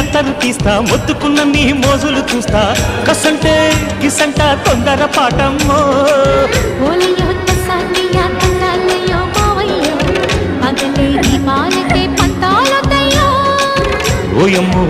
కత్తలు తీస్తా మొత్తుకున్న నీ మోజులు చూస్తా కసంటే కిసంట తొందర పాటమ్మో ఓయమ్మో